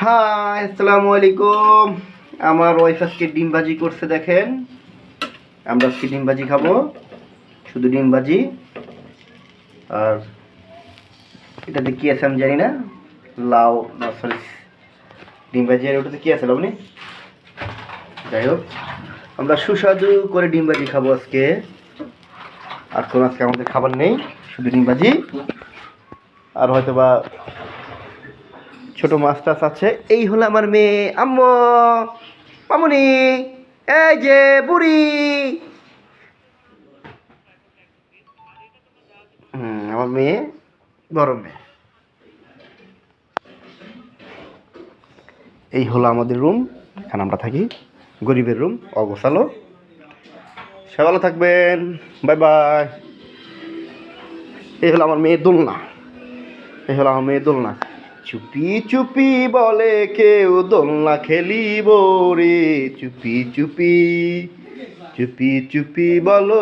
High, আসসালামু আলাইকুম। আমার ওয়াইফ আজকে ডিম ভাজি করছে, দেখেন। আমরা আজকে ডিম ভাজি খাবো, শুধু ডিম ভাজি। আর এটাতে কি আছে আমি জানি না, লাউ না, সরি, ডিম ভাজি। আর ওটাতে কি আছে লাবনি? যাই হোক, আমরা সুস্বাদু করে ডিম ভাজি খাবো আজকে। আর কোনো আজকে আমাদের খাবার নেই, শুধু ডিম ভাজি। আর হয়তো বা ছোট মাছ টাছ আছে। এই হলো আমার মেয়ে আম্মু, মামুনি, এই যে বুড়ি। আমার মেয়ে, বড় মেয়ে। এই হলো আমাদের রুম, এখানে আমরা থাকি, গরিবের রুম, অগোছালো। সে ভালো থাকবেন, বাই বাই। এই হলো আমার মেয়ের দোলনা, এই হলো আমার মেয়ের দোলনা। চুপি চুপি বলে কেউ দোলনা খেলিব রে, চুপি চুপি, চুপি চুপি বলো